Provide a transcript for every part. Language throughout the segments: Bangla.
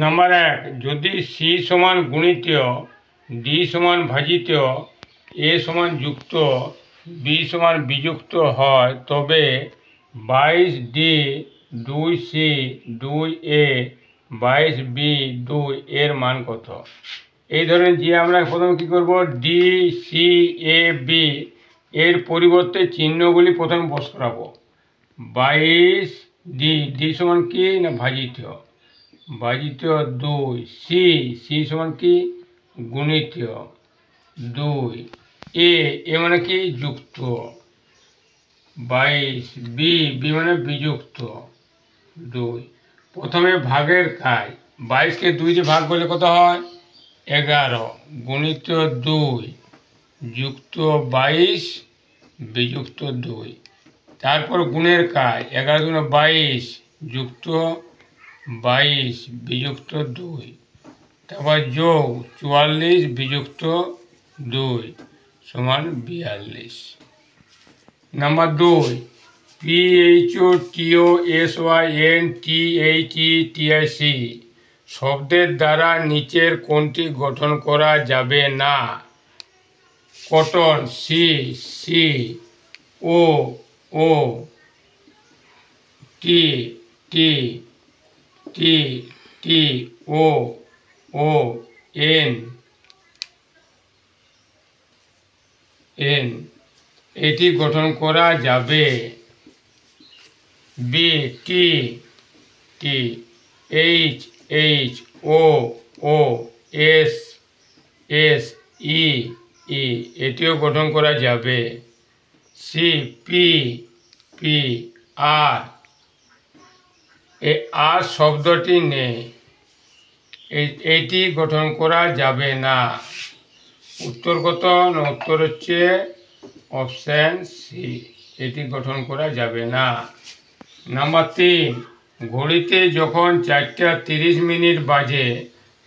নাম্বার 1, যদি সি সমান গুণিতীয়, ডি সমান ভাজিতীয়, এ সমান যুক্ত, বি সমান বিযুক্ত হয়, তবে 22D 2C 2A 22B 2 এর মান কত? এই ধরনের যে আমরা প্রথমে কী করব, ডি সি এ বি এর পরিবর্তে চিহ্নগুলি প্রথমে বস করাবো। 22D, ডি সমান কি না ভাজিতীয়, ভাজিতীয় 2, সি সি সমান কি গুণিতীয় 2, এ মানে কি যুক্ত 22, বি মানে বিযুক্ত 2। প্রথমে ভাগের কাজ, 22কে 2 দিয়ে ভাগ করলে কত হয় 11, গুণিত 2 যুক্ত 22 বিযুক্ত 2। তারপর গুণের কাজ, 11 গুণ 22 যুক্ত 22 বিযুক্ত 2। তারপর যোগ 44 বিযুক্ত 2 সমান 42। নাম্বার 2, PHOTOSYNTHETIC শব্দের দ্বারা নিচের কোনটি গঠন করা যাবে না? কটন সি সি, ও টি টি টি টি, ও এন এন এটি গঠন করা যাবে। বি টি টি, এইচ ও এস ই এটিও গঠন করা যাবে। সি পি আর, এই আর শব্দটি নেই, এটি গঠন করা যাবে না। উত্তর কত না, উত্তর হচ্ছে অপশান সি, এটি গঠন করা যাবে না। নাম্বার 3, ঘড়িতে যখন 4:30 বাজে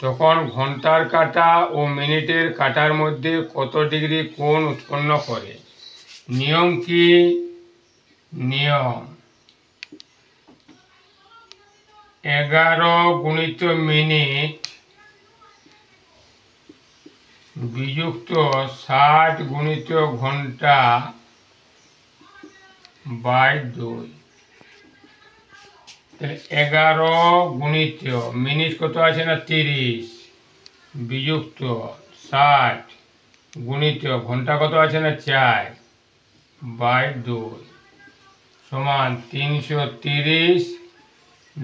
তখন ঘন্টার কাঁটা ও মিনিটের কাঁটার মধ্যে কত ডিগ্রি কোণ উৎপন্ন করে? নিয়ম কি? নিয়ম 11 গুণিত মিনিট বিযুক্ত 60 গুণিত ঘন্টা বাই 2। তাহলে 11 গুণিত মিনিট কত আছে না 30 বিযুক্ত 60 গুণিত ঘন্টা কত আছে না 4 বাই 2 সমান 330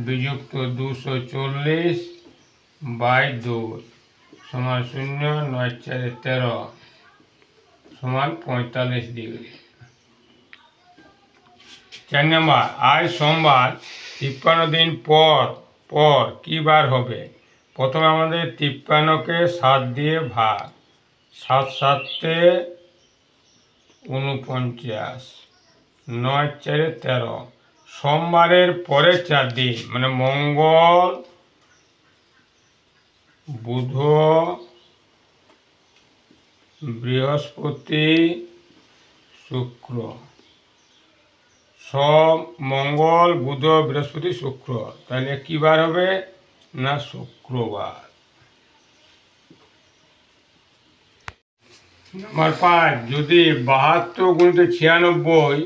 বিযুক্ত 240 বাই 2 সমান 0, 9 4 13 সমান 45 ডিগ্রি। 4 নম্বর, আজ সোমবার 53 দিন পর কি বার হবে? প্রথমে আমাদের 53কে 7 দিয়ে ভাগ, 7 7 49, 9 4 13। সোমবারের পরের 4 দিন মানে মঙ্গল, বুধ, বৃহস্পতি, শুক্র। মঙ্গল, বুধ, বৃহস্পতি, শুক্র, তাহলে কি বার হবে না শুক্রবার। নাম্বার 5, যদি 72 গুণিত 96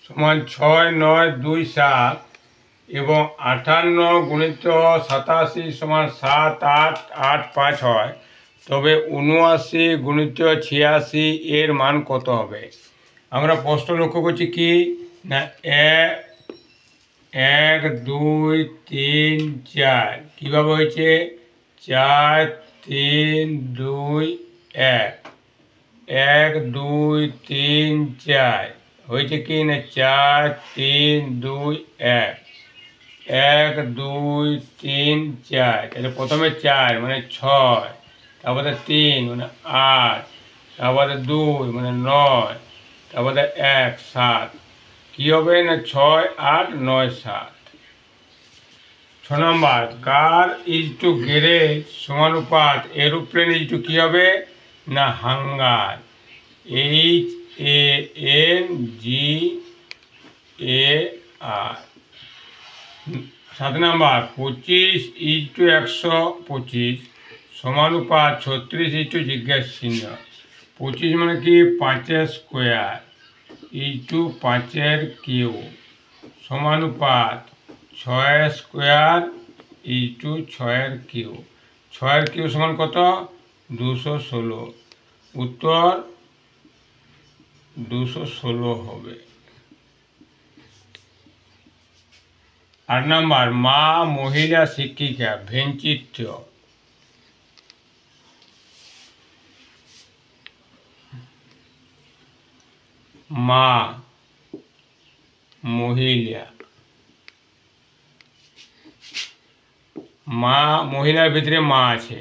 সমান 6 9 2 7 এবং 58 গুণিত 87 সমান 7 8 8 5 হয়, তবে 79 গুণিত 86 এর মান কত হবে? আমরা প্রশ্ন লক্ষ্য করছি কি না 1 2 3 4 কীভাবে হয়েছে 4 3 2 1, 1 2 3 4 হয়েছে কি না 4 3 2 1, 1 2 3 4। তাহলে প্রথমে 4 মানে 6, তারপরে 3 মানে 8, তারপরে 2 মানে 9, তারপরে 1 7। কী হবে না 6 8 9 7। 6 নম্বর, কার ইজ টু গ্যারেজ সমানুপাত এরোপ্লেন ইজ টু কী হবে না হাঙ্গার, HANGAR। 7 নাম্বার 25:125 সমানুপাত 36 জিজ্ঞাসা চিহ্ন। 25 মানে কি 5 স্কোয়ার 5 কিউ সমানুপাত 6 স্কোয়ার 6 কিউ। 6 কিউ সমান কত? 216। উত্তর 216 হবে। 8 নাম্বার মা মহিলা শিক্ষিকা ভেনচিত্র। মা মহিলা, মা মহিলার ভিতরে মা আছে।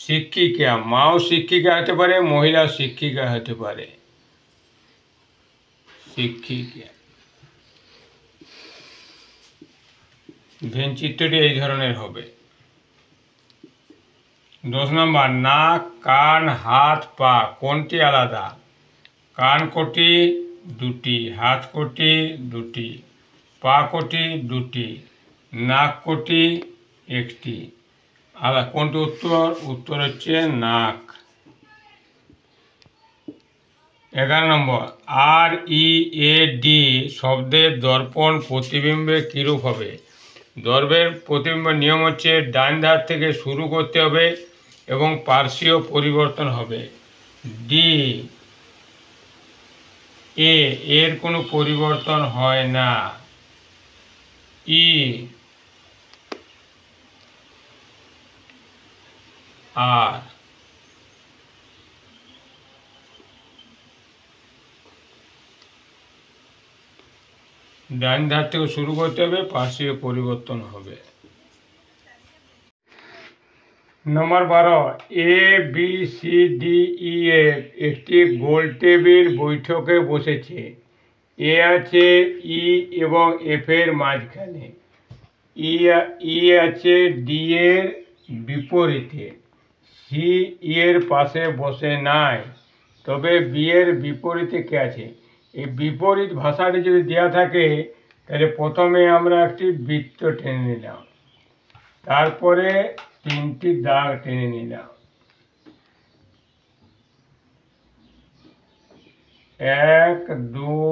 শিক্ষিকা, মাও শিক্ষিকা হতে পারে, মহিলা শিক্ষিকা হতে পারে। শিক্ষিকা ভেনচিত্রটি এই ধরনের হবে। 10 নম্বর নাক কান হাত পা কোনটি আলাদা? কান কোটি দুটি, হাত কোটি দুটি, পা কোটি দুটি, নাক কোটি একটি। আলাদা কোনটি উত্তর? উত্তর হচ্ছে নাক। 11 নম্বর READ শব্দের দর্পণ প্রতিবিম্বে কীরূপ হবে? দর্পণের প্রতিবিম্বের নিয়ম হচ্ছে ডান ধার থেকে শুরু করতে হবে এবং পার্শ্বীয় পরিবর্তন হবে। ডি এর কোনো পরিবর্তন হয় না। ই আর ডান ধার থেকে শুরু করতে হবে, পার্শ্বীয় পরিবর্তন হবে। নম্বর 12 ABCDEF একটি গোল টেবিল বৈঠকে বসেছে। এ আছে ই এবং এফ এর মাঝখানে, ই আছে ডি এর বিপরীতে, সি এর পাশে বসে নাই, তবে বি এর বিপরীতে কে আছে? এই বিপরীত ভাষাটি যদি দেওয়া থাকে তাহলে প্রথমে আমরা একটি বৃত্ত টেনে নিলাম, তারপরে 3টি দাগ টেনে নিলাম। 1 2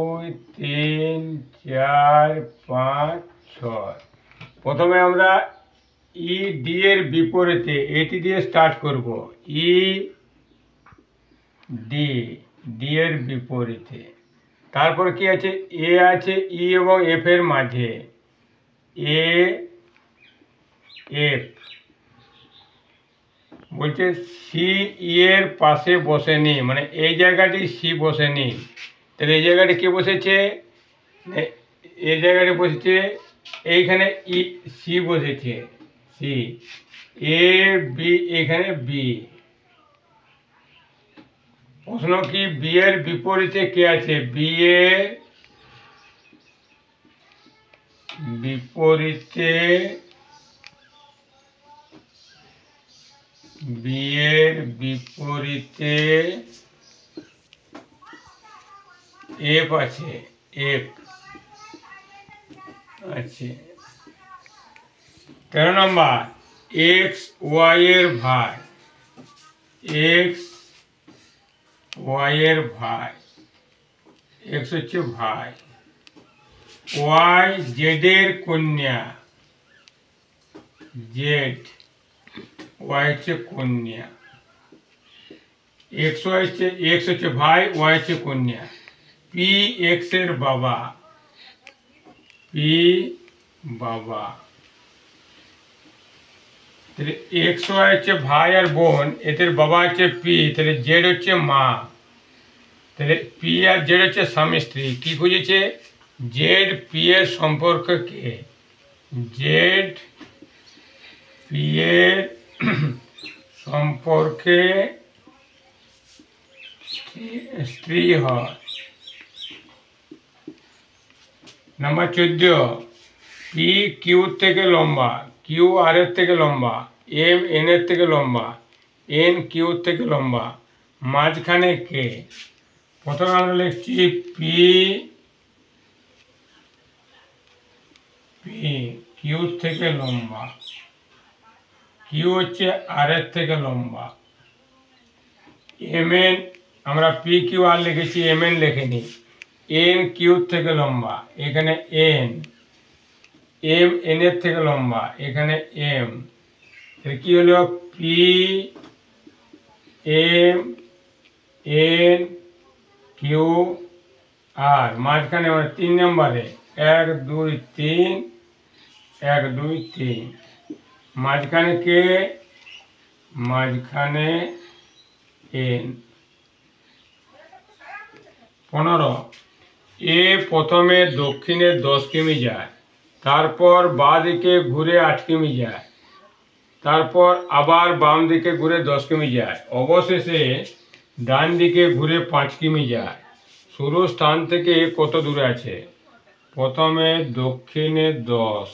3 4 5 6। প্রথমে আমরা ই ডি এর বিপরীতে এটি দিয়ে স্টার্ট করব। ই ডি এর বিপরীতে, তারপর কি আছে? এ আছে ই এবং এফ এর মাঝে, এ এফ। বলছে সি এর পাশে বসেনি, মানে এই জায়গাটি সি বসেনি, তাহলে এই জায়গাটি কে বসেছে? এই জায়গাটি বসেছে, এইখানে ই সি বসেছে, সি। এ বি এখানে বি। প্রশ্ন কি বি এর বিপরীতে কে আছে? বি এর বিপরীতে এফ আছে, এফ আছে। 13 নম্বর এক্স ওয়াই এর ভাই, এক্স ওয়াই এর ভাই, এক্স হচ্ছে ভাই, ওয়াই জেড এর কন্যা, জেড ওয়াই হচ্ছে কন্যা। এক্স হচ্ছে ভাই, ওয়াই হচ্ছে কন্যা। পি এক্স এর বাবা, পি বাবা। তাহলে এক্স ওয়াই হচ্ছে ভাই আর বোন, এদের বাবা হচ্ছে পি, তাহলে জেড হচ্ছে মা। তাহলে পি আর জেড হচ্ছে স্বামী স্ত্রী। কি খুঁজেছে? জেড পি এর সম্পর্ক কে? জেড পি এর সম্পর্কে স্ত্রী হয়। নাম্বার 14 পি কিউ থেকে লম্বা, কিউ আর এর থেকে লম্বা, এম এন এর থেকে লম্বা, এন কিউ থেকে লম্বা, মাঝখানে কে? প্রথমে আমরা লিখছি পি কিউ থেকে লম্বা, কিউ হচ্ছে আর এর থেকে লম্বা। এম এন আমরা পি কিউ আর লিখেছি, এম এন লিখিনি। এন কিউ থেকে লম্বা, এখানে এন। এম এন এর থেকে লম্বা, এখানে এম। কি হলো? P M N Q R মাঝখানে আমরা 3 নম্বরে 1 2 3, 1 2 3। মাঝখানে কে? মাঝখানে এন। 15 এ প্রথমে দক্ষিণে 10 কিমি যায়, তারপর বাঁ দিকে ঘুরে 8 কিমি যায়, তারপর আবার বাম দিকে ঘুরে 10 কিমি যায়, অবশেষে ডান দিকে ঘুরে 5 কিমি যায়। শুরু স্থান থেকে কত দূরে আছে? প্রথমে দক্ষিণে 10,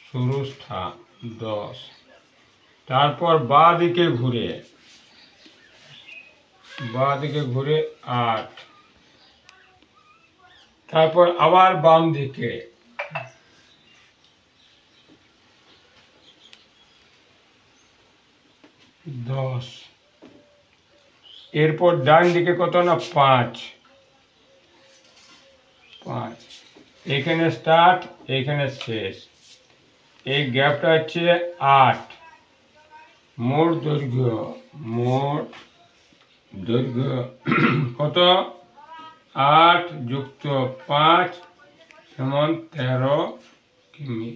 শুরু স্থান 10, তারপর বাঁ দিকে ঘুরে 8, তারপর আবার বাম দিকে 10, এরপর ডান দিকে কত না 5, এখানে স্টার্ট, এখানে শেষ। এই গ্যাপটা হচ্ছে 8। মোট দৈর্ঘ্য কত? 8 + 5 = 13 কিমি।